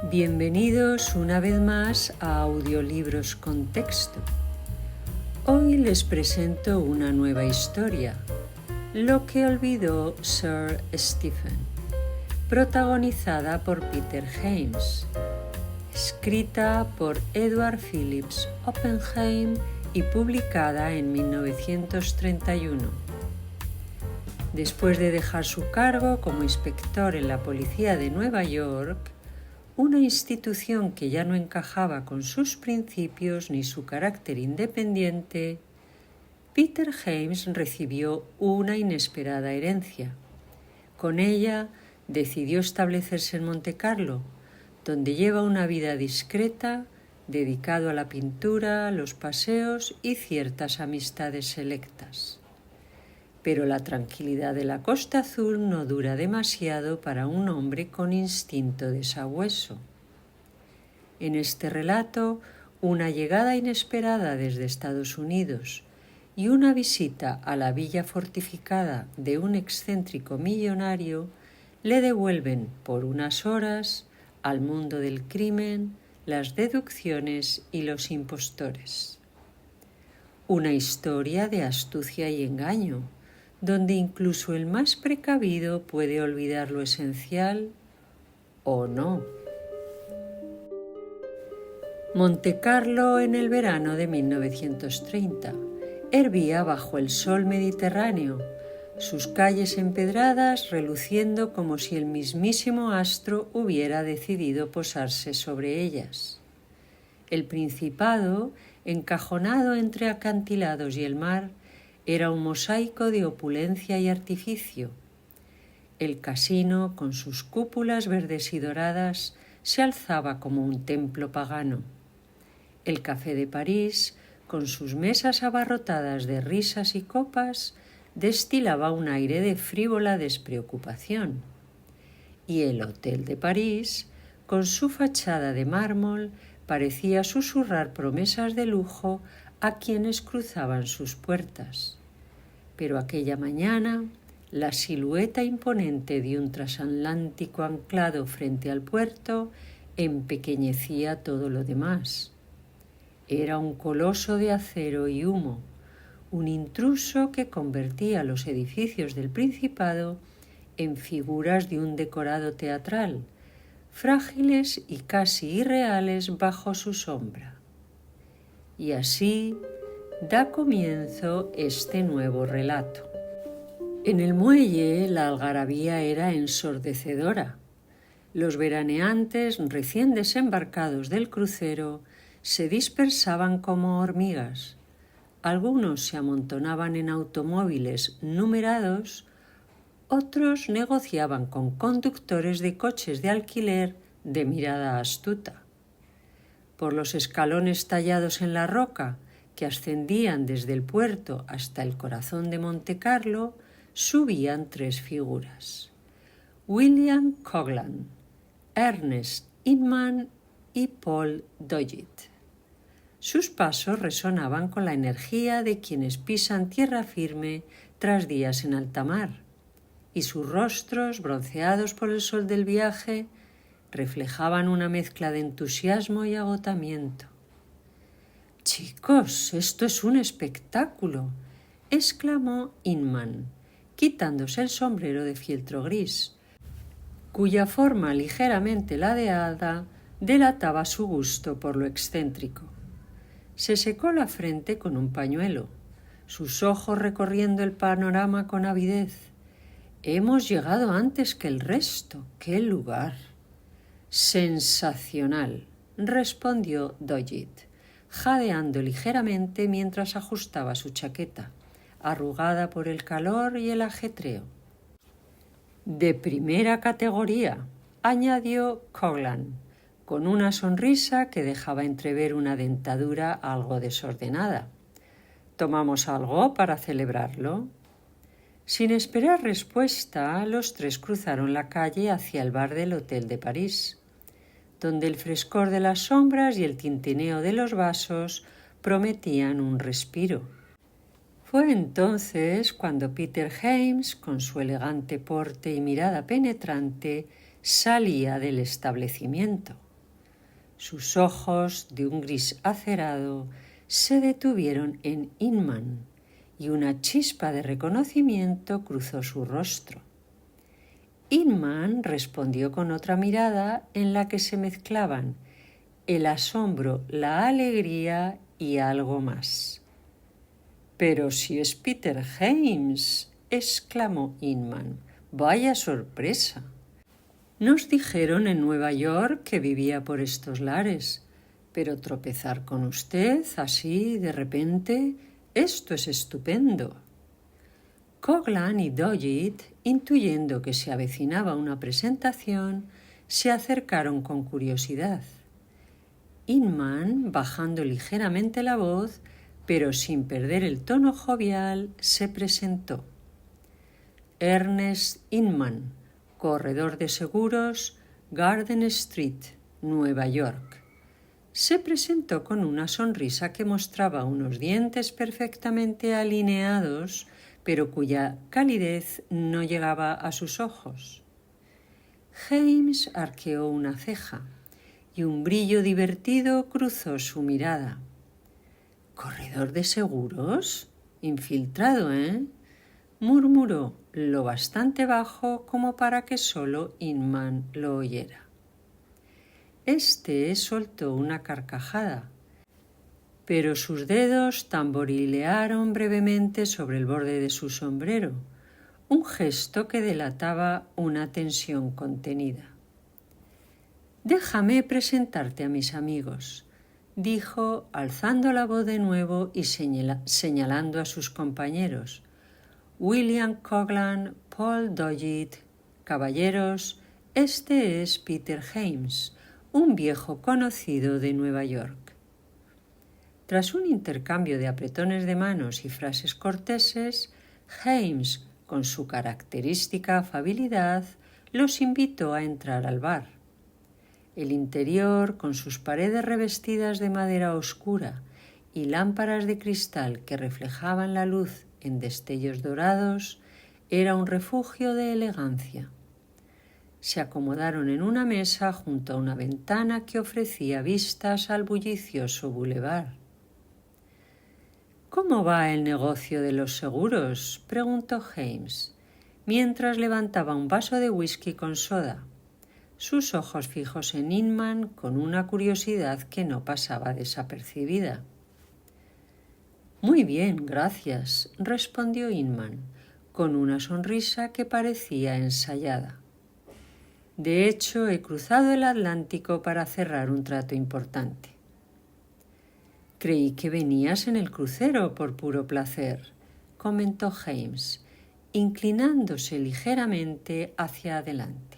Bienvenidos una vez más a Audiolibros con Texto. Hoy les presento una nueva historia, Lo que olvidó Sir Stephen, protagonizada por Peter James, escrita por Edward Phillips Oppenheim y publicada en 1931. Después de dejar su cargo como inspector en la policía de Nueva York, una institución que ya no encajaba con sus principios ni su carácter independiente, Peter James recibió una inesperada herencia. Con ella decidió establecerse en Montecarlo, donde lleva una vida discreta, dedicado a la pintura, los paseos y ciertas amistades selectas. Pero la tranquilidad de la Costa Azul no dura demasiado para un hombre con instinto de sabueso. En este relato, una llegada inesperada desde Estados Unidos y una visita a la villa fortificada de un excéntrico millonario le devuelven por unas horas al mundo del crimen, las deducciones y los impostores. Una historia de astucia y engaño, donde incluso el más precavido puede olvidar lo esencial o no. Montecarlo en el verano de 1930 hervía bajo el sol mediterráneo, sus calles empedradas reluciendo como si el mismísimo astro hubiera decidido posarse sobre ellas. El Principado, encajonado entre acantilados y el mar, era un mosaico de opulencia y artificio. El casino, con sus cúpulas verdes y doradas, se alzaba como un templo pagano. El Café de París, con sus mesas abarrotadas de risas y copas, destilaba un aire de frívola despreocupación. Y el Hotel de París, con su fachada de mármol, parecía susurrar promesas de lujo a quienes cruzaban sus puertas. Pero aquella mañana, la silueta imponente de un transatlántico anclado frente al puerto empequeñecía todo lo demás. Era un coloso de acero y humo, un intruso que convertía los edificios del Principado en figuras de un decorado teatral, frágiles y casi irreales bajo su sombra. Y así da comienzo este nuevo relato. En el muelle la algarabía era ensordecedora. Los veraneantes recién desembarcados del crucero se dispersaban como hormigas. Algunos se amontonaban en automóviles numerados, otros negociaban con conductores de coches de alquiler de mirada astuta. Por los escalones tallados en la roca, que ascendían desde el puerto hasta el corazón de Montecarlo, subían tres figuras: William Coughlan, Ernest Inman y Paul Doggett. Sus pasos resonaban con la energía de quienes pisan tierra firme tras días en alta mar, y sus rostros, bronceados por el sol del viaje, reflejaban una mezcla de entusiasmo y agotamiento. «Chicos, esto es un espectáculo», exclamó Inman, quitándose el sombrero de fieltro gris, cuya forma ligeramente ladeada delataba su gusto por lo excéntrico. Se secó la frente con un pañuelo, sus ojos recorriendo el panorama con avidez. «Hemos llegado antes que el resto. ¡Qué lugar!». «Sensacional», respondió Doggett, jadeando ligeramente mientras ajustaba su chaqueta, arrugada por el calor y el ajetreo. «De primera categoría», añadió Coughlan, con una sonrisa que dejaba entrever una dentadura algo desordenada. «¿Tomamos algo para celebrarlo?». Sin esperar respuesta, los tres cruzaron la calle hacia el bar del Hotel de París, donde el frescor de las sombras y el tintineo de los vasos prometían un respiro. Fue entonces cuando Peter James, con su elegante porte y mirada penetrante, salía del establecimiento. Sus ojos, de un gris acerado, se detuvieron en Inman y una chispa de reconocimiento cruzó su rostro. Inman respondió con otra mirada en la que se mezclaban el asombro, la alegría y algo más. «Pero si es Peter James», exclamó Inman. «¡Vaya sorpresa! Nos dijeron en Nueva York que vivía por estos lares, pero tropezar con usted así de repente, esto es estupendo». Coghlan y Doggett, intuyendo que se avecinaba una presentación, se acercaron con curiosidad. Inman, bajando ligeramente la voz, pero sin perder el tono jovial, se presentó. Ernest Inman, corredor de seguros, Garden Street, Nueva York. Se presentó con una sonrisa que mostraba unos dientes perfectamente alineados, pero cuya calidez no llegaba a sus ojos. James arqueó una ceja y un brillo divertido cruzó su mirada. «¿Corredor de seguros? Infiltrado, ¿eh?», murmuró lo bastante bajo como para que solo Inman lo oyera. Este soltó una carcajada, pero sus dedos tamborilearon brevemente sobre el borde de su sombrero, un gesto que delataba una tensión contenida. «Déjame presentarte a mis amigos», dijo, alzando la voz de nuevo y señalando a sus compañeros. «William Coghlan, Paul Doggett, caballeros, este es Peter James, un viejo conocido de Nueva York». Tras un intercambio de apretones de manos y frases corteses, James, con su característica afabilidad, los invitó a entrar al bar. El interior, con sus paredes revestidas de madera oscura y lámparas de cristal que reflejaban la luz en destellos dorados, era un refugio de elegancia. Se acomodaron en una mesa junto a una ventana que ofrecía vistas al bullicioso bulevar. «¿Cómo va el negocio de los seguros?», preguntó James, mientras levantaba un vaso de whisky con soda, sus ojos fijos en Inman con una curiosidad que no pasaba desapercibida. «Muy bien, gracias», respondió Inman, con una sonrisa que parecía ensayada. «De hecho, he cruzado el Atlántico para cerrar un trato importante». «Creí que venías en el crucero por puro placer», comentó James, inclinándose ligeramente hacia adelante.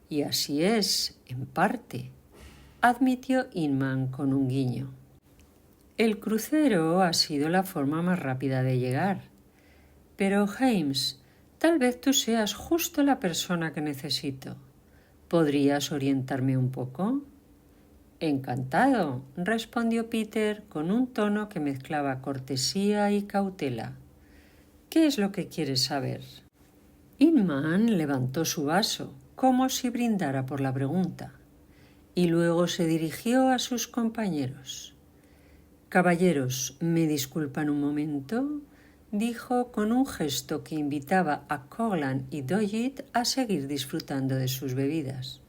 «Y así es, en parte», admitió Inman con un guiño. «El crucero ha sido la forma más rápida de llegar. Pero, James, tal vez tú seas justo la persona que necesito. ¿Podrías orientarme un poco?» «Encantado», respondió Peter con un tono que mezclaba cortesía y cautela. «¿Qué es lo que quieres saber?» Inman levantó su vaso, como si brindara por la pregunta, y luego se dirigió a sus compañeros. «Caballeros, ¿me disculpan un momento?», dijo con un gesto que invitaba a Coghlan y Doggett a seguir disfrutando de sus bebidas.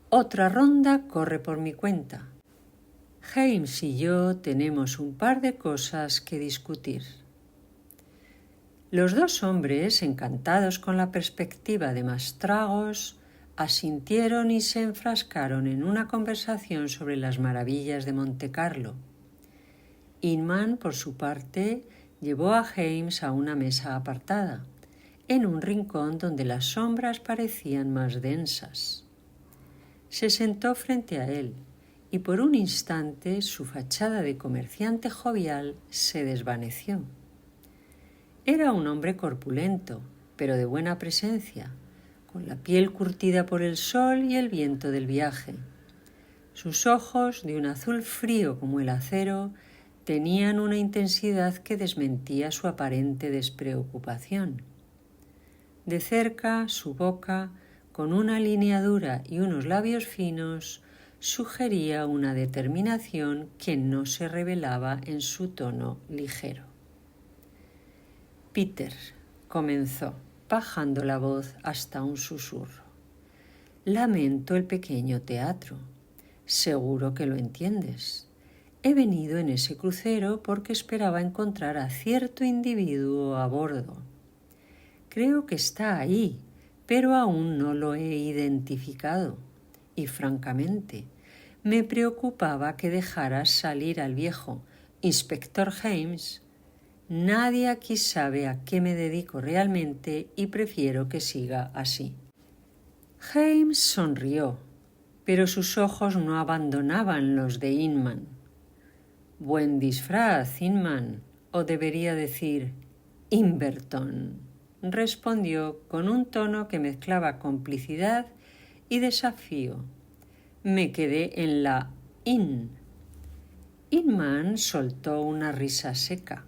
«Otra ronda corre por mi cuenta. James y yo tenemos un par de cosas que discutir». Los dos hombres, encantados con la perspectiva de más tragos, asintieron y se enfrascaron en una conversación sobre las maravillas de Montecarlo. Inman, por su parte, llevó a James a una mesa apartada, en un rincón donde las sombras parecían más densas. Se sentó frente a él y por un instante su fachada de comerciante jovial se desvaneció. Era un hombre corpulento, pero de buena presencia, con la piel curtida por el sol y el viento del viaje. Sus ojos, de un azul frío como el acero, tenían una intensidad que desmentía su aparente despreocupación. De cerca, su boca, con una línea dura y unos labios finos, sugería una determinación que no se revelaba en su tono ligero. Peter, comenzó, bajando la voz hasta un susurro. Lamento el pequeño teatro. Seguro que lo entiendes. He venido en ese crucero porque esperaba encontrar a cierto individuo a bordo. Creo que está ahí, pero aún no lo he identificado. Y francamente, me preocupaba que dejaras salir al viejo Inspector James. Nadie aquí sabe a qué me dedico realmente y prefiero que siga así. James sonrió, pero sus ojos no abandonaban los de Inman. Buen disfraz, Inman, o debería decir Inverton, respondió con un tono que mezclaba complicidad y desafío. Me quedé en la Inn. Inman soltó una risa seca.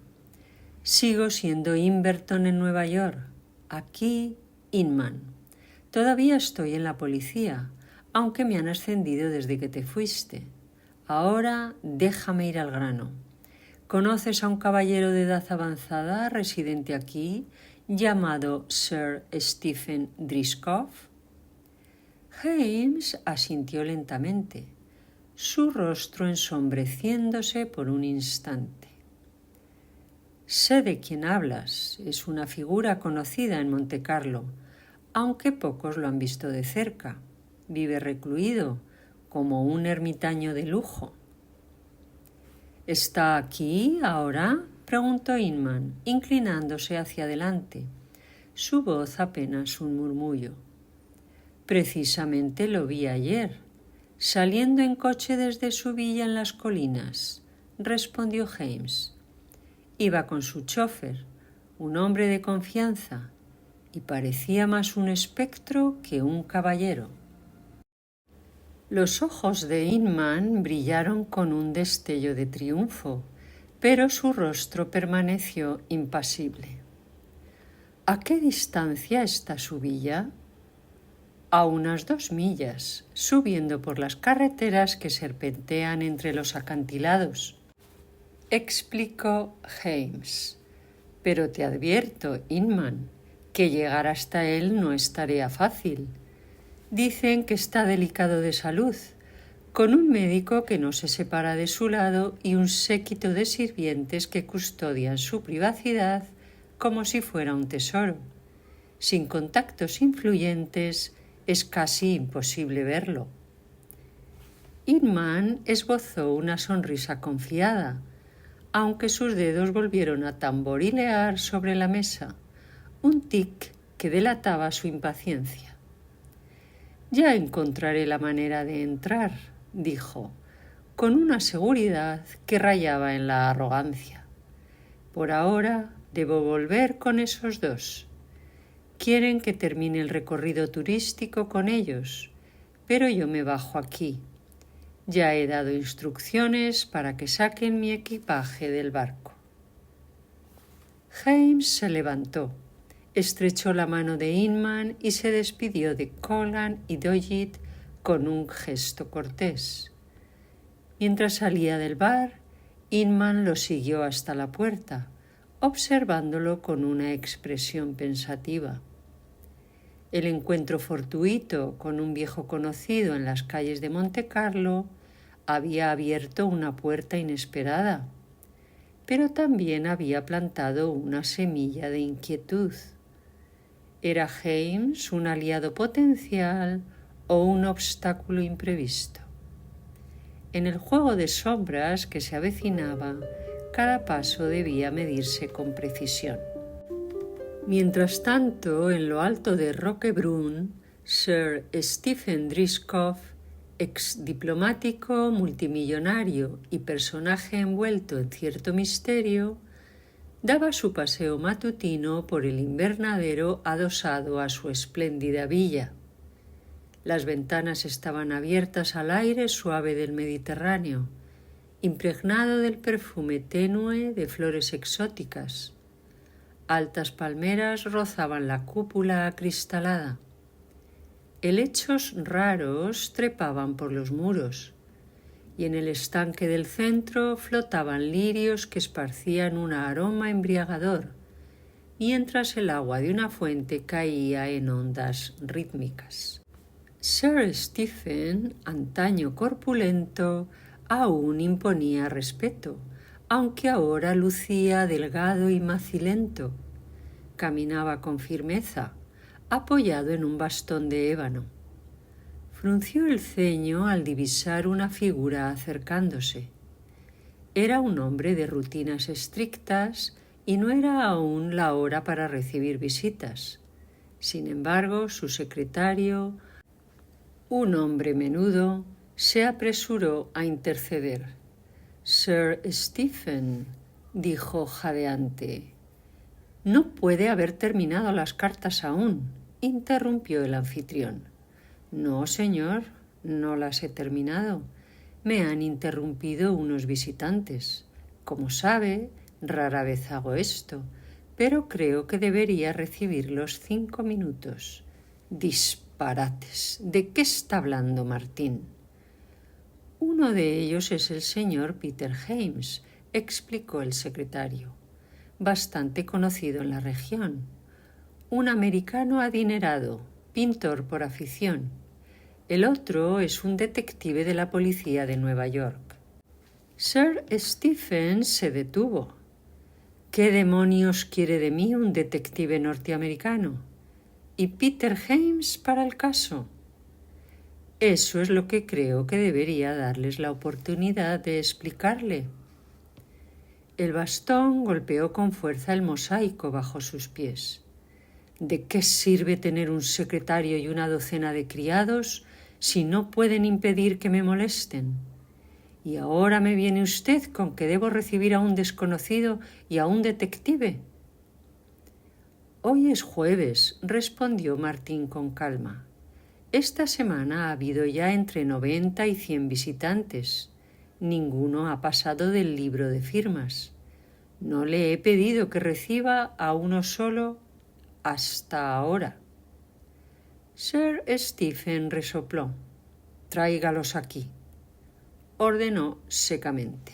Sigo siendo Inverton en Nueva York. Aquí, Inman. Todavía estoy en la policía, aunque me han ascendido desde que te fuiste. Ahora déjame ir al grano. ¿Conoces a un caballero de edad avanzada residente aquí llamado Sir Stephen Driscoll? James asintió lentamente, su rostro ensombreciéndose por un instante. Sé de quién hablas, es una figura conocida en Montecarlo, aunque pocos lo han visto de cerca. Vive recluido, como un ermitaño de lujo. ¿Está aquí ahora?, preguntó Inman, inclinándose hacia adelante, su voz apenas un murmullo. Precisamente lo vi ayer, saliendo en coche desde su villa en las colinas, respondió James. Iba con su chofer, un hombre de confianza, y parecía más un espectro que un caballero. Los ojos de Inman brillaron con un destello de triunfo, pero su rostro permaneció impasible. ¿A qué distancia está su villa? A unas 2 millas, subiendo por las carreteras que serpentean entre los acantilados, explicó James. Pero te advierto, Inman, que llegar hasta él no es tarea fácil. Dicen que está delicado de salud, con un médico que no se separa de su lado y un séquito de sirvientes que custodian su privacidad como si fuera un tesoro. Sin contactos influyentes es casi imposible verlo. Inman esbozó una sonrisa confiada, aunque sus dedos volvieron a tamborilear sobre la mesa, un tic que delataba su impaciencia. Ya encontraré la manera de entrar, dijo, con una seguridad que rayaba en la arrogancia. Por ahora debo volver con esos 2. Quieren que termine el recorrido turístico con ellos, pero yo me bajo aquí. Ya he dado instrucciones para que saquen mi equipaje del barco. James se levantó, estrechó la mano de Inman y se despidió de Colgan y Doggett con un gesto cortés. Mientras salía del bar, Inman lo siguió hasta la puerta, observándolo con una expresión pensativa. El encuentro fortuito con un viejo conocido en las calles de Montecarlo había abierto una puerta inesperada, pero también había plantado una semilla de inquietud. ¿Era James un aliado potencial o un obstáculo imprevisto? En el juego de sombras que se avecinaba, cada paso debía medirse con precisión. Mientras tanto, en lo alto de Roquebrune, Sir Stephen Driscoll, ex diplomático, multimillonario y personaje envuelto en cierto misterio, daba su paseo matutino por el invernadero adosado a su espléndida villa. Las ventanas estaban abiertas al aire suave del Mediterráneo, impregnado del perfume tenue de flores exóticas. Altas palmeras rozaban la cúpula acristalada. Helechos raros trepaban por los muros, y en el estanque del centro flotaban lirios que esparcían un aroma embriagador, mientras el agua de una fuente caía en ondas rítmicas. Sir Stephen, antaño corpulento, aún imponía respeto, aunque ahora lucía delgado y macilento. Caminaba con firmeza, apoyado en un bastón de ébano. Frunció el ceño al divisar una figura acercándose. Era un hombre de rutinas estrictas y no era aún la hora para recibir visitas. Sin embargo, su secretario, un hombre menudo, se apresuró a interceder. «Sir Stephen», dijo jadeante. «No puede haber terminado las cartas aún», interrumpió el anfitrión. «No, señor, no las he terminado. Me han interrumpido unos visitantes. Como sabe, rara vez hago esto, pero creo que debería recibir los 5 minutos». «Disparates. ¿De qué está hablando Martín?» «Uno de ellos es el señor Peter James», explicó el secretario, «bastante conocido en la región. Un americano adinerado, pintor por afición. El otro es un detective de la policía de Nueva York». Sir Stephen se detuvo. «¿Qué demonios quiere de mí un detective norteamericano? ¿Y Peter James para el caso?» «Eso es lo que creo que debería darles la oportunidad de explicarle». El bastón golpeó con fuerza el mosaico bajo sus pies. «¿De qué sirve tener un secretario y una docena de criados si no pueden impedir que me molesten? Y ahora me viene usted con que debo recibir a un desconocido y a un detective». «Hoy es jueves», respondió Martín con calma. «Esta semana ha habido ya entre 90 y 100 visitantes. Ninguno ha pasado del libro de firmas. No le he pedido que reciba a uno solo hasta ahora». Sir Stephen resopló. «Tráigalos aquí», ordenó secamente.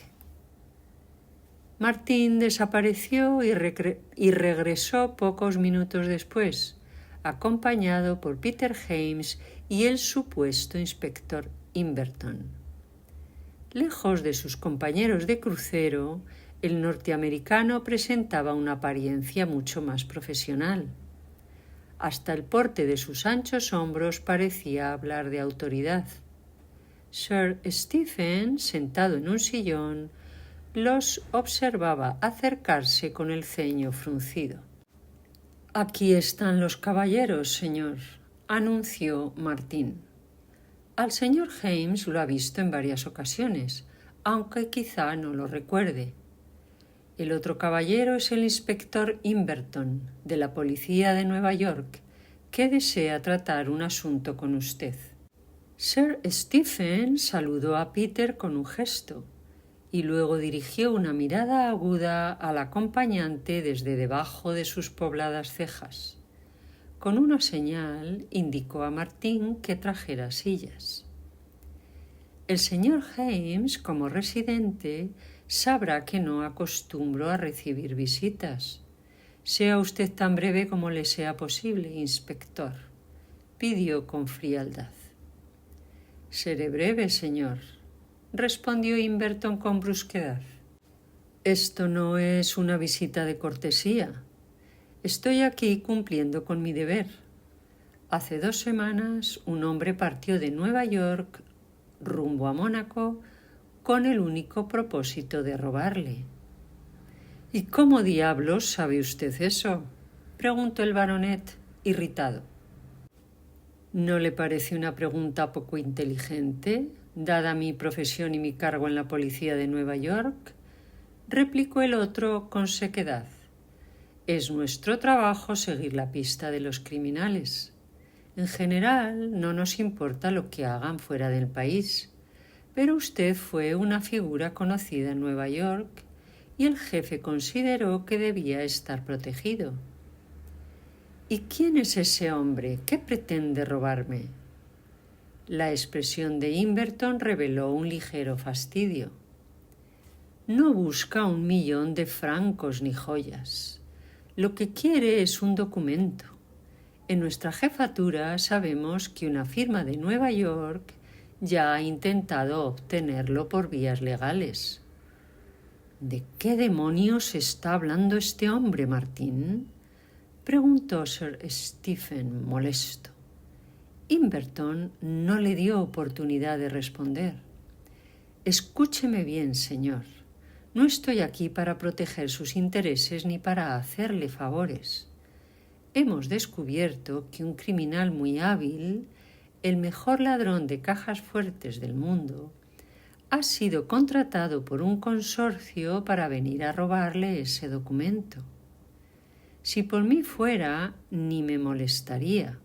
Martín desapareció y regresó pocos minutos después, acompañado por Peter James y el supuesto inspector Inverton. Lejos de sus compañeros de crucero, el norteamericano presentaba una apariencia mucho más profesional. Hasta el porte de sus anchos hombros parecía hablar de autoridad. Sir Stephen, sentado en un sillón, los observaba acercarse con el ceño fruncido. «Aquí están los caballeros, señor», anunció Martín. Al señor James lo ha visto en varias ocasiones, aunque quizá no lo recuerde. El otro caballero es el inspector Inverton, de la policía de Nueva York, que desea tratar un asunto con usted. Sir Stephen saludó a Peter con un gesto y luego dirigió una mirada aguda al acompañante desde debajo de sus pobladas cejas. Con una señal indicó a Martín que trajera sillas. El señor James, como residente, sabrá que no acostumbro a recibir visitas. «Sea usted tan breve como le sea posible, inspector», pidió con frialdad. «Seré breve, señor», respondió Inverton con brusquedad. «Esto no es una visita de cortesía. Estoy aquí cumpliendo con mi deber. Hace 2 semanas un hombre partió de Nueva York rumbo a Mónaco con el único propósito de robarle». «¿Y cómo diablos sabe usted eso?», preguntó el baronet, irritado. «¿No le parece una pregunta poco inteligente, dada mi profesión y mi cargo en la policía de Nueva York?», replicó el otro con sequedad. «Es nuestro trabajo seguir la pista de los criminales. En general no nos importa lo que hagan fuera del país, pero usted fue una figura conocida en Nueva York y el jefe consideró que debía estar protegido». «¿Y quién es ese hombre? ¿Qué pretende robarme?», La expresión de Inverton reveló un ligero fastidio. No busca 1.000.000 de francos ni joyas. Lo que quiere es un documento. En nuestra jefatura sabemos que una firma de Nueva York ya ha intentado obtenerlo por vías legales. ¿De qué demonios está hablando este hombre, Martín?, preguntó Sir Stephen molesto. Inverton no le dio oportunidad de responder. Escúcheme bien, señor. No estoy aquí para proteger sus intereses ni para hacerle favores. Hemos descubierto que un criminal muy hábil, el mejor ladrón de cajas fuertes del mundo, ha sido contratado por un consorcio para venir a robarle ese documento. Si por mí fuera, ni me molestaría.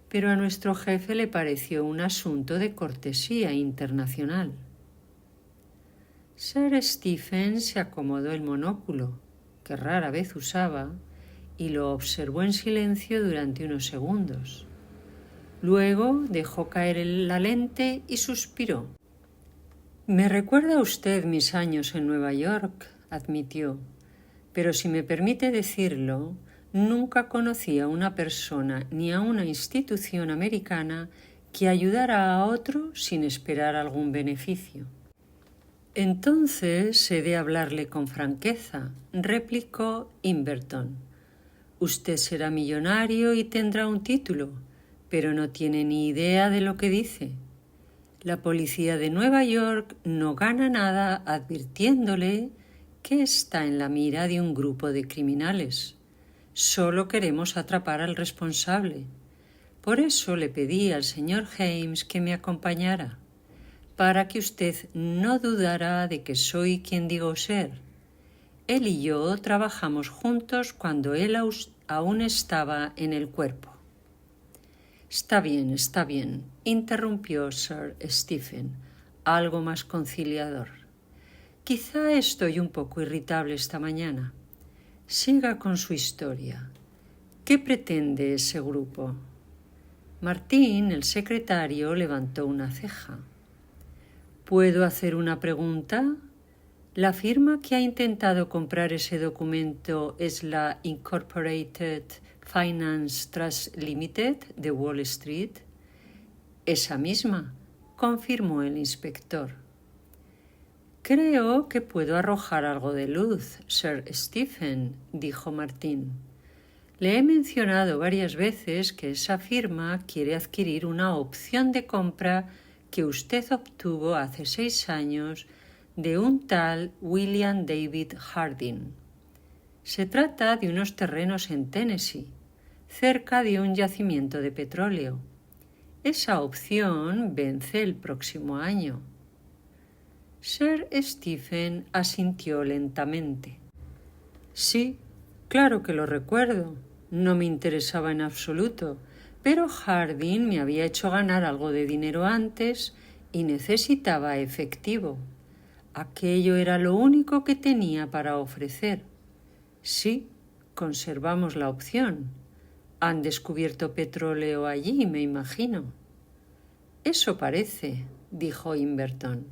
Pero a nuestro jefe le pareció un asunto de cortesía internacional. Sir Stephen se acomodó el monóculo, que rara vez usaba, y lo observó en silencio durante unos segundos. Luego dejó caer la lente y suspiró. «Me recuerda a usted mis años en Nueva York», admitió, «pero si me permite decirlo, nunca conocí a una persona ni a una institución americana que ayudara a otro sin esperar algún beneficio». «Entonces he de hablarle con franqueza», replicó Inverton. «Usted será millonario y tendrá un título, pero no tiene ni idea de lo que dice. La policía de Nueva York no gana nada advirtiéndole que está en la mira de un grupo de criminales. Solo queremos atrapar al responsable. Por eso le pedí al señor James que me acompañara, para que usted no dudara de que soy quien digo ser. Él y yo trabajamos juntos cuando él aún estaba en el cuerpo». Está bien, interrumpió Sir Stephen, algo más conciliador. «Quizá estoy un poco irritable esta mañana. Siga con su historia. ¿Qué pretende ese grupo?» Martín, el secretario, levantó una ceja. «¿Puedo hacer una pregunta? ¿La firma que ha intentado comprar ese documento es la Incorporated Finance Trust Limited de Wall Street?» «Esa misma», confirmó el inspector. «Creo que puedo arrojar algo de luz, Sir Stephen», dijo Martín. «Le he mencionado varias veces que esa firma quiere adquirir una opción de compra que usted obtuvo hace 6 años de un tal William David Harding. Se trata de unos terrenos en Tennessee, cerca de un yacimiento de petróleo. Esa opción vence el próximo año». Sir Stephen asintió lentamente. «Sí, claro que lo recuerdo. No me interesaba en absoluto, pero Harding me había hecho ganar algo de dinero antes y necesitaba efectivo. Aquello era lo único que tenía para ofrecer. Sí, conservamos la opción. Han descubierto petróleo allí, me imagino». «Eso parece», dijo Inverton.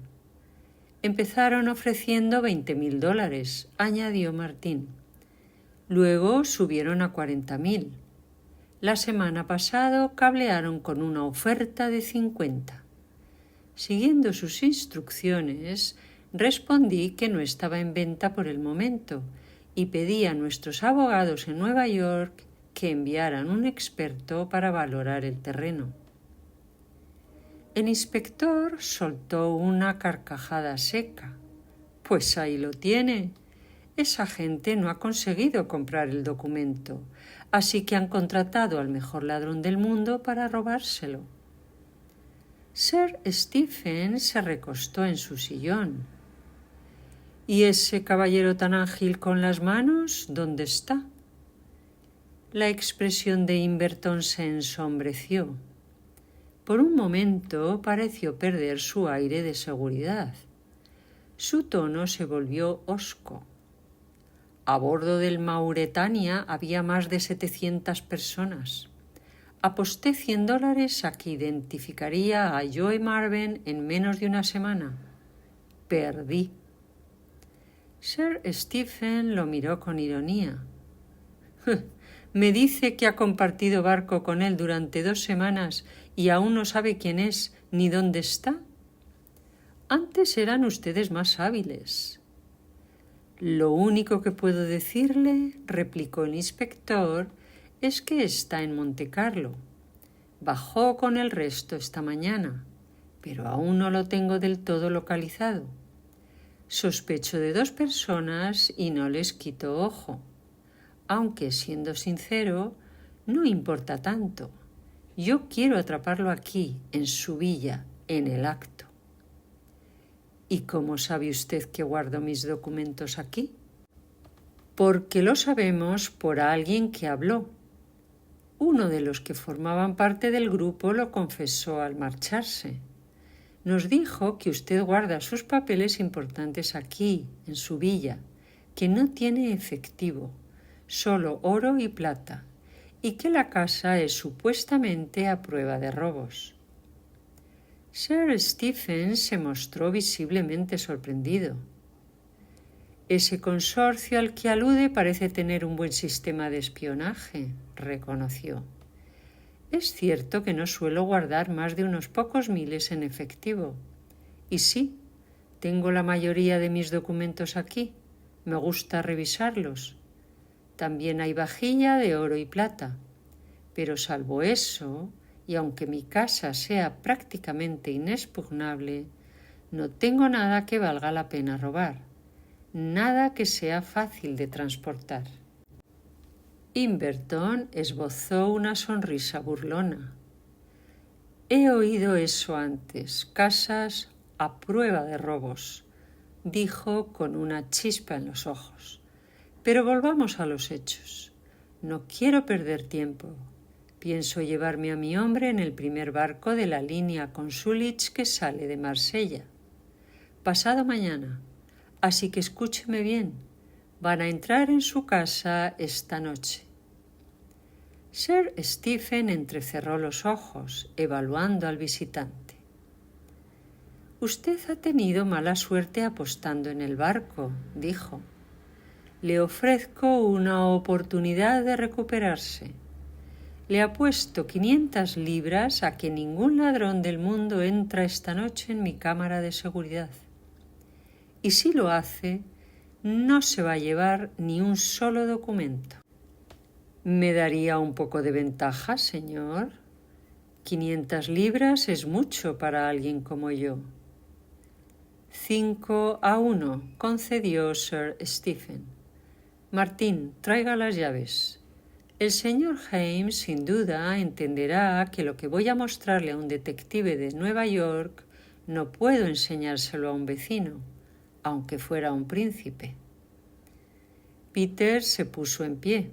«Empezaron ofreciendo $20.000, añadió Martín. Luego subieron a 40.000. La semana pasada cablearon con una oferta de 50. Siguiendo sus instrucciones, respondí que no estaba en venta por el momento y pedí a nuestros abogados en Nueva York que enviaran un experto para valorar el terreno». El inspector soltó una carcajada seca. «Pues ahí lo tiene. Esa gente no ha conseguido comprar el documento, así que han contratado al mejor ladrón del mundo para robárselo». Sir Stephen se recostó en su sillón. «¿Y ese caballero tan ágil con las manos, dónde está?» La expresión de Inverton se ensombreció. Por un momento pareció perder su aire de seguridad. Su tono se volvió hosco. A bordo del Mauretania había más de 700 personas. Aposté $100 a que identificaría a Joe Marvin en menos de una semana. Perdí. Sir Stephen lo miró con ironía. Me dice que ha compartido barco con él durante 2 semanas y aún no sabe quién es ni dónde está. Antes eran ustedes más hábiles. Lo único que puedo decirle, replicó el inspector, es que está en Montecarlo. Bajó con el resto esta mañana, pero aún no lo tengo del todo localizado. Sospecho de 2 personas y no les quito ojo. Aunque, siendo sincero, no importa tanto. Yo quiero atraparlo aquí, en su villa, en el acto. ¿Y cómo sabe usted que guardo mis documentos aquí? Porque lo sabemos por alguien que habló. Uno de los que formaban parte del grupo lo confesó al marcharse. Nos dijo que usted guarda sus papeles importantes aquí, en su villa, que no tiene efectivo, solo oro y plata, y que la casa es supuestamente a prueba de robos. Sir Stephen se mostró visiblemente sorprendido. Ese consorcio al que alude parece tener un buen sistema de espionaje, reconoció. Es cierto que no suelo guardar más de unos pocos miles en efectivo. Y sí, tengo la mayoría de mis documentos aquí. Me gusta revisarlos. También hay vajilla de oro y plata. Pero salvo eso, y aunque mi casa sea prácticamente inexpugnable, no tengo nada que valga la pena robar. Nada que sea fácil de transportar. Inverton esbozó una sonrisa burlona. He oído eso antes, casas a prueba de robos, dijo con una chispa en los ojos. Pero volvamos a los hechos. No quiero perder tiempo. Pienso llevarme a mi hombre en el primer barco de la línea Consulich que sale de Marsella. Pasado mañana. Así que escúcheme bien. Van a entrar en su casa esta noche. Sir Stephen entrecerró los ojos, evaluando al visitante. Usted ha tenido mala suerte apostando en el barco, dijo. Le ofrezco una oportunidad de recuperarse. Le apuesto 500 libras a que ningún ladrón del mundo entra esta noche en mi cámara de seguridad. Y si lo hace, no se va a llevar ni un solo documento. ¿Me daría un poco de ventaja, señor? 500 libras es mucho para alguien como yo. 5-1, concedió Sir Stephen. Martín, traiga las llaves. El señor James, sin duda, entenderá que lo que voy a mostrarle a un detective de Nueva York no puedo enseñárselo a un vecino, aunque fuera un príncipe. Peter se puso en pie.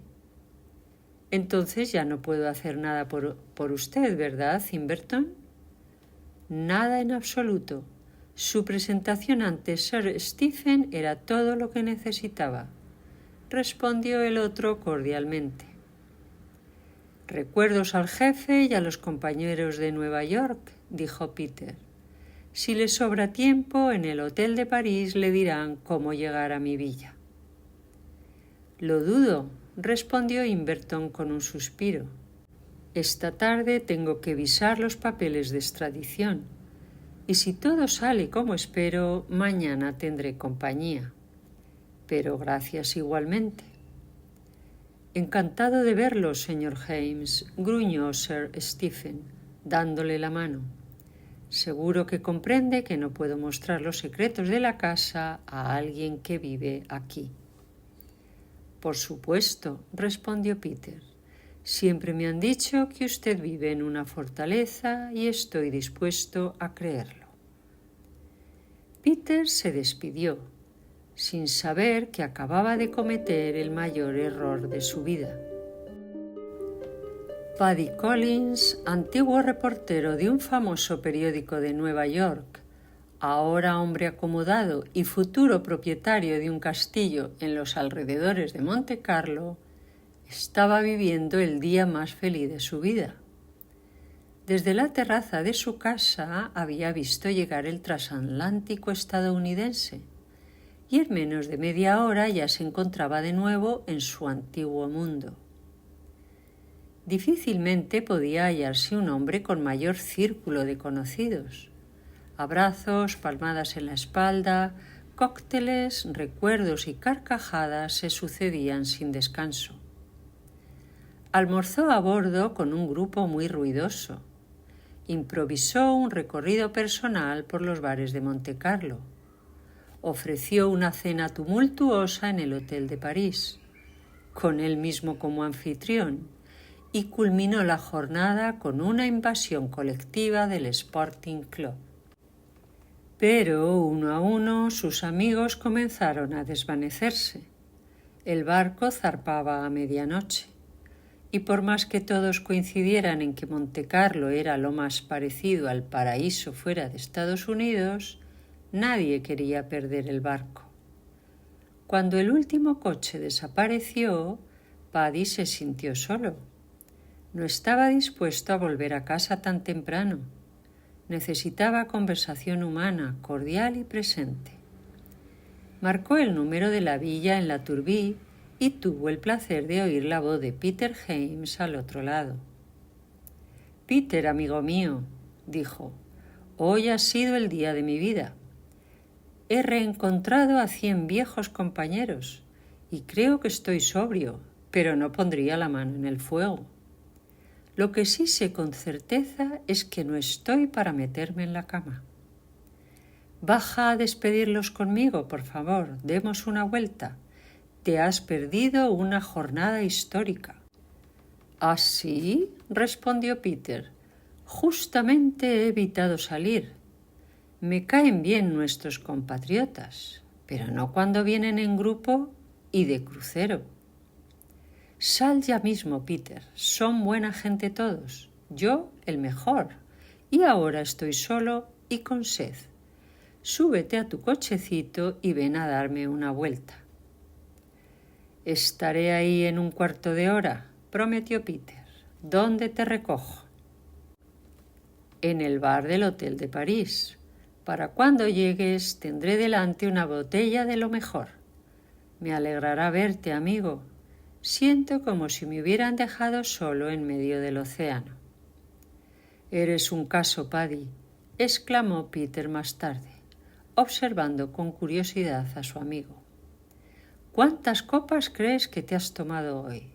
Entonces ya no puedo hacer nada por usted, ¿verdad, Inverton? Nada en absoluto. Su presentación ante Sir Stephen era todo lo que necesitaba, respondió el otro cordialmente. Recuerdos al jefe y a los compañeros de Nueva York, dijo Peter. Si le sobra tiempo, en el Hotel de París le dirán cómo llegar a mi villa. Lo dudo, respondió Inverton con un suspiro. Esta tarde tengo que visar los papeles de extradición, y si todo sale como espero, mañana tendré compañía. Pero gracias igualmente. Encantado de verlo, señor James, gruñó Sir Stephen, dándole la mano. Seguro que comprende que no puedo mostrar los secretos de la casa a alguien que vive aquí. Por supuesto, respondió Peter. Siempre me han dicho que usted vive en una fortaleza y estoy dispuesto a creerlo. Peter se despidió, sin saber que acababa de cometer el mayor error de su vida. Paddy Collins, antiguo reportero de un famoso periódico de Nueva York, ahora hombre acomodado y futuro propietario de un castillo en los alrededores de Montecarlo, estaba viviendo el día más feliz de su vida. Desde la terraza de su casa había visto llegar el transatlántico estadounidense y en menos de media hora ya se encontraba de nuevo en su antiguo mundo. Difícilmente podía hallarse un hombre con mayor círculo de conocidos. Abrazos, palmadas en la espalda, cócteles, recuerdos y carcajadas se sucedían sin descanso. Almorzó a bordo con un grupo muy ruidoso. Improvisó un recorrido personal por los bares de Montecarlo. Ofreció una cena tumultuosa en el Hotel de París, con él mismo como anfitrión, y culminó la jornada con una invasión colectiva del Sporting Club. Pero uno a uno sus amigos comenzaron a desvanecerse. El barco zarpaba a medianoche, y por más que todos coincidieran en que Montecarlo era lo más parecido al paraíso fuera de Estados Unidos, nadie quería perder el barco. Cuando el último coche desapareció, Paddy se sintió solo. No estaba dispuesto a volver a casa tan temprano. Necesitaba conversación humana, cordial y presente. Marcó el número de la villa en la Tourbie y tuvo el placer de oír la voz de Peter James al otro lado. «Peter, amigo mío», dijo, «hoy ha sido el día de mi vida. He reencontrado a 100 viejos compañeros y creo que estoy sobrio, pero no pondría la mano en el fuego. Lo que sí sé con certeza es que no estoy para meterme en la cama. Baja a despedirlos conmigo, por favor, demos una vuelta. Te has perdido una jornada histórica». «¿Ah, sí?», respondió Peter. «Justamente he evitado salir. Me caen bien nuestros compatriotas, pero no cuando vienen en grupo y de crucero». «Sal ya mismo, Peter. Son buena gente todos. Yo el mejor. Y ahora estoy solo y con sed. Súbete a tu cochecito y ven a darme una vuelta». «Estaré ahí en un cuarto de hora», prometió Peter. «¿Dónde te recojo?» «En el bar del Hotel de París. Para cuando llegues tendré delante una botella de lo mejor. Me alegrará verte, amigo. Siento como si me hubieran dejado solo en medio del océano». «Eres un caso, Paddy», exclamó Peter más tarde, observando con curiosidad a su amigo. «¿Cuántas copas crees que te has tomado hoy?»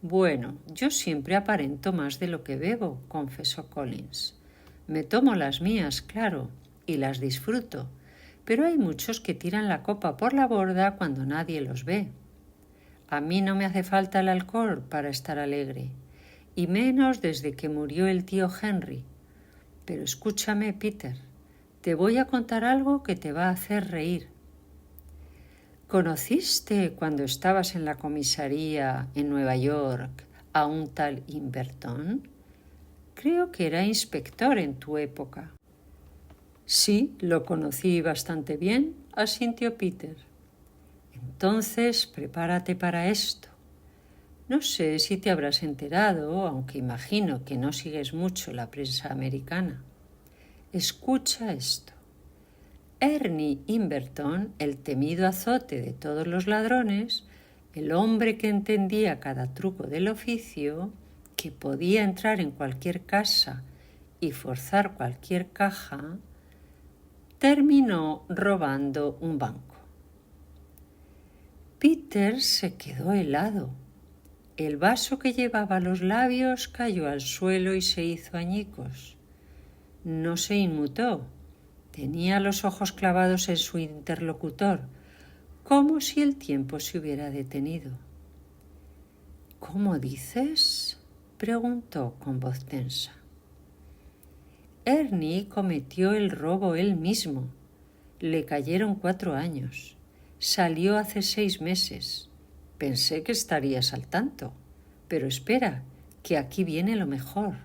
«Bueno, yo siempre aparento más de lo que bebo», confesó Collins. «Me tomo las mías, claro, y las disfruto, pero hay muchos que tiran la copa por la borda cuando nadie los ve. A mí no me hace falta el alcohol para estar alegre, y menos desde que murió el tío Henry. Pero escúchame, Peter, te voy a contar algo que te va a hacer reír. ¿Conociste cuando estabas en la comisaría en Nueva York a un tal Inverton? Creo que era inspector en tu época». «Sí, lo conocí bastante bien», asintió Peter. «Entonces prepárate para esto. No sé si te habrás enterado, aunque imagino que no sigues mucho la prensa americana. Escucha esto. Ernie Inverton, el temido azote de todos los ladrones, el hombre que entendía cada truco del oficio, que podía entrar en cualquier casa y forzar cualquier caja, terminó robando un banco». Peter se quedó helado. El vaso que llevaba a los labios cayó al suelo y se hizo añicos. No se inmutó. Tenía los ojos clavados en su interlocutor, como si el tiempo se hubiera detenido. «¿Cómo dices?», preguntó con voz tensa. «Ernie cometió el robo él mismo. Le cayeron 4 años. Salió hace 6 meses. Pensé que estarías al tanto. Pero espera, que aquí viene lo mejor.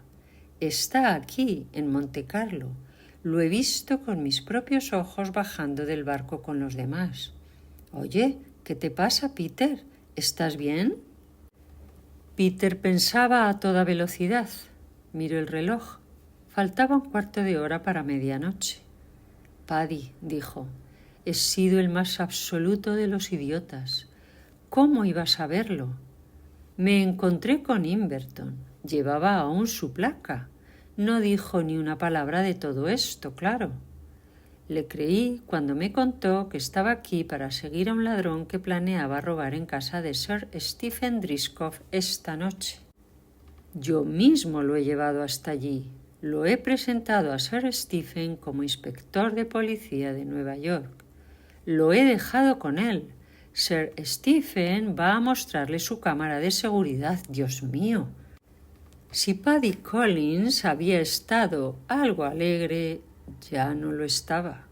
Está aquí, en Montecarlo. Lo he visto con mis propios ojos bajando del barco con los demás. Oye, ¿qué te pasa, Peter? ¿Estás bien?» Peter pensaba a toda velocidad. Miró el reloj. Faltaba un cuarto de hora para medianoche. Paddy, dijo, he sido el más absoluto de los idiotas. ¿Cómo iba a saberlo? Me encontré con Inverton. Llevaba aún su placa. No dijo ni una palabra de todo esto, claro. Le creí cuando me contó que estaba aquí para seguir a un ladrón que planeaba robar en casa de Sir Stephen Driscoll esta noche. Yo mismo lo he llevado hasta allí. Lo he presentado a Sir Stephen como inspector de policía de Nueva York. Lo he dejado con él. Sir Stephen va a mostrarle su cámara de seguridad. Dios mío. Si Paddy Collins había estado algo alegre, ya no lo estaba.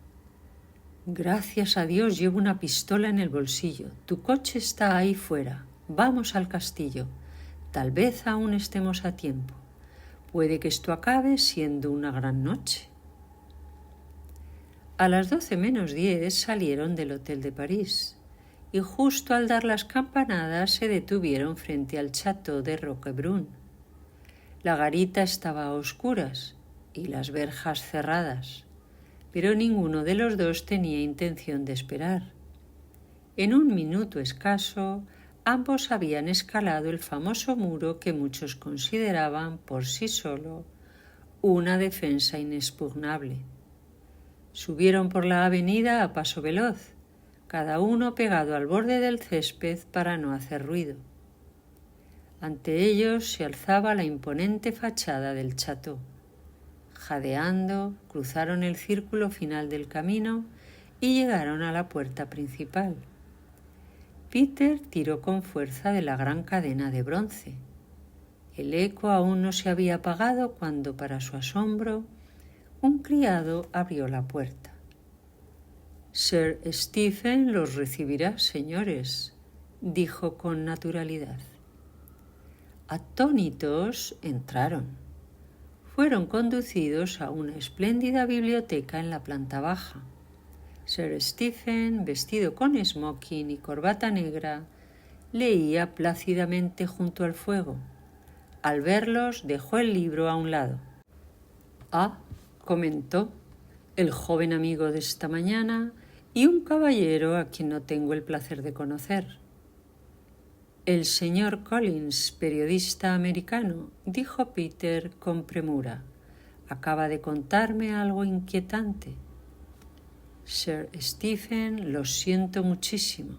Gracias a Dios llevo una pistola en el bolsillo. Tu coche está ahí fuera. Vamos al castillo. Tal vez aún estemos a tiempo. Puede que esto acabe siendo una gran noche. A las 12 menos 10 salieron del Hotel de París y justo al dar las campanadas se detuvieron frente al Château de Roquebrune. La garita estaba a oscuras y las verjas cerradas, pero ninguno de los dos tenía intención de esperar. En un minuto escaso, ambos habían escalado el famoso muro que muchos consideraban por sí solo una defensa inexpugnable. Subieron por la avenida a paso veloz, cada uno pegado al borde del césped para no hacer ruido. Ante ellos se alzaba la imponente fachada del château. Jadeando, cruzaron el círculo final del camino y llegaron a la puerta principal. Peter tiró con fuerza de la gran cadena de bronce. El eco aún no se había apagado cuando, para su asombro, un criado abrió la puerta. Sir Stephen los recibirá, señores, dijo con naturalidad. Atónitos entraron. Fueron conducidos a una espléndida biblioteca en la planta baja. Sir Stephen, vestido con smoking y corbata negra, leía plácidamente junto al fuego. Al verlos, dejó el libro a un lado. «Ah», comentó, «el joven amigo de esta mañana y un caballero a quien no tengo el placer de conocer». «El señor Collins, periodista americano», dijo Peter con premura. «Acaba de contarme algo inquietante». «Sir Stephen, lo siento muchísimo.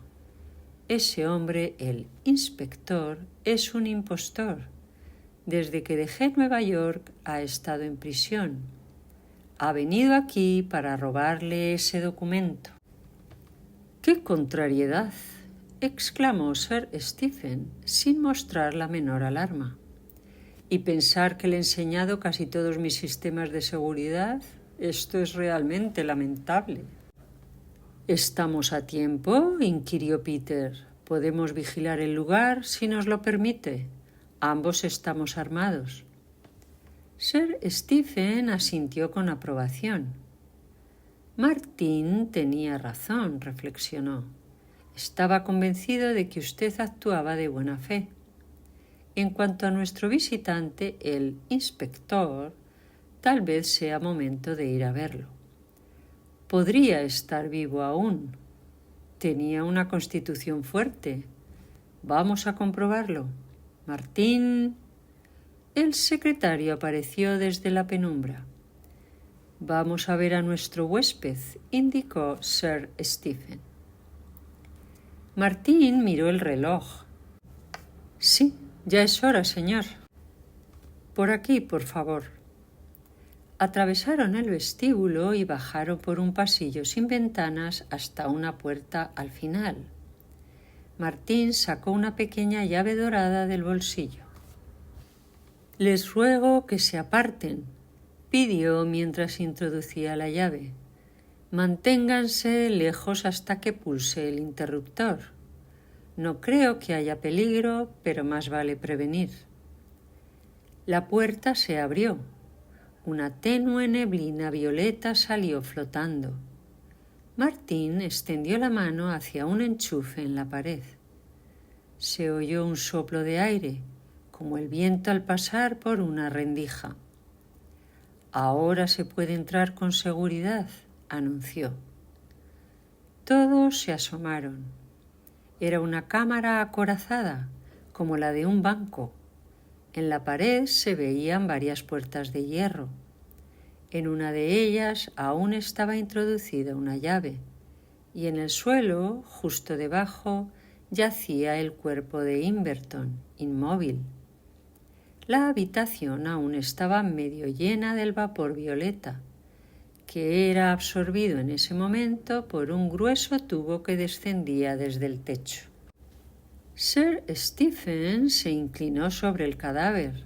Ese hombre, el inspector, es un impostor. Desde que dejé Nueva York ha estado en prisión. Ha venido aquí para robarle ese documento». «¡Qué contrariedad!», exclamó Sir Stephen sin mostrar la menor alarma. «¿Y pensar que le he enseñado casi todos mis sistemas de seguridad? Esto es realmente lamentable». «¿Estamos a tiempo?», inquirió Peter. «Podemos vigilar el lugar si nos lo permite. Ambos estamos armados». Sir Stephen asintió con aprobación. «Martín tenía razón», reflexionó. «Estaba convencido de que usted actuaba de buena fe. En cuanto a nuestro visitante, el inspector, tal vez sea momento de ir a verlo. Podría estar vivo aún. Tenía una constitución fuerte. Vamos a comprobarlo. Martín». El secretario apareció desde la penumbra. «Vamos a ver a nuestro huésped», indicó Sir Stephen. Martín miró el reloj. «Sí, ya es hora, señor». «Por aquí, por favor». Atravesaron el vestíbulo y bajaron por un pasillo sin ventanas hasta una puerta al final. Martín sacó una pequeña llave dorada del bolsillo. «Les ruego que se aparten», pidió mientras introducía la llave. «Manténganse lejos hasta que pulse el interruptor. No creo que haya peligro, pero más vale prevenir». La puerta se abrió. Una tenue neblina violeta salió flotando. Martín extendió la mano hacia un enchufe en la pared. Se oyó un soplo de aire, como el viento al pasar por una rendija. «Ahora se puede entrar con seguridad», anunció. Todos se asomaron. Era una cámara acorazada, como la de un banco. En la pared se veían varias puertas de hierro. En una de ellas aún estaba introducida una llave, y en el suelo, justo debajo, yacía el cuerpo de Inverton, inmóvil. La habitación aún estaba medio llena del vapor violeta, que era absorbido en ese momento por un grueso tubo que descendía desde el techo. Sir Stephen se inclinó sobre el cadáver.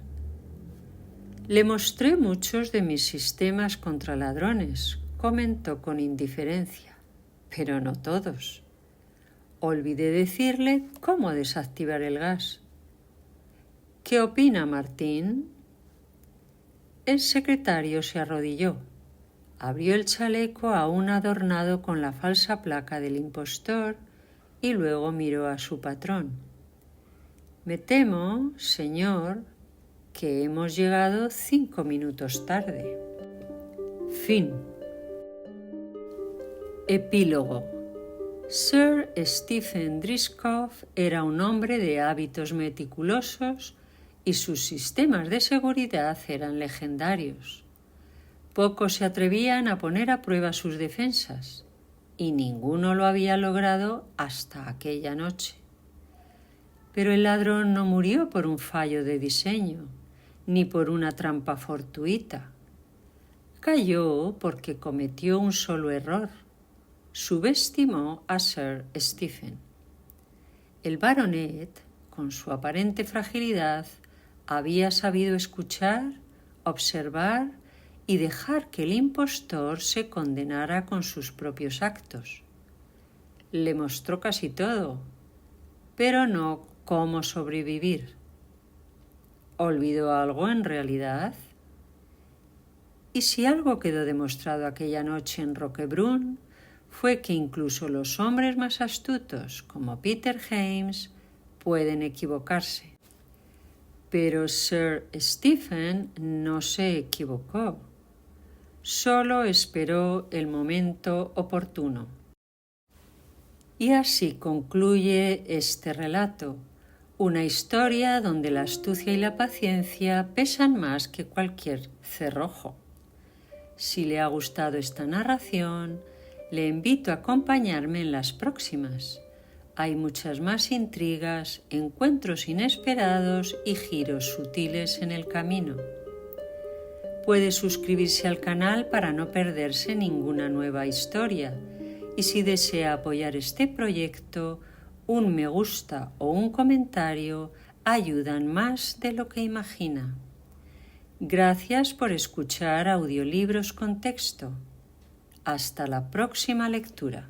«Le mostré muchos de mis sistemas contra ladrones», comentó con indiferencia, «pero no todos. Olvidé decirle cómo desactivar el gas». «¿Qué opina Martín?» El secretario se arrodilló, abrió el chaleco aún adornado con la falsa placa del impostor y luego miró a su patrón. «Me temo, señor, que hemos llegado 5 minutos tarde». Fin. Epílogo. Sir Stephen Driscoll era un hombre de hábitos meticulosos y sus sistemas de seguridad eran legendarios. Pocos se atrevían a poner a prueba sus defensas, y ninguno lo había logrado hasta aquella noche. Pero el ladrón no murió por un fallo de diseño, ni por una trampa fortuita. Cayó porque cometió un solo error: subestimó a Sir Stephen. El baronet, con su aparente fragilidad, había sabido escuchar, observar y dejar que el impostor se condenara con sus propios actos. Le mostró casi todo, pero no cómo sobrevivir. ¿Olvidó algo en realidad? Y si algo quedó demostrado aquella noche en Roquebrune, fue que incluso los hombres más astutos, como Peter James, pueden equivocarse. Pero Sir Stephen no se equivocó. Solo esperó el momento oportuno. Y así concluye este relato, una historia donde la astucia y la paciencia pesan más que cualquier cerrojo. Si le ha gustado esta narración, le invito a acompañarme en las próximas. Hay muchas más intrigas, encuentros inesperados y giros sutiles en el camino. Puede suscribirse al canal para no perderse ninguna nueva historia, y si desea apoyar este proyecto, un me gusta o un comentario ayudan más de lo que imagina. Gracias por escuchar Audiolibros con Texto. Hasta la próxima lectura.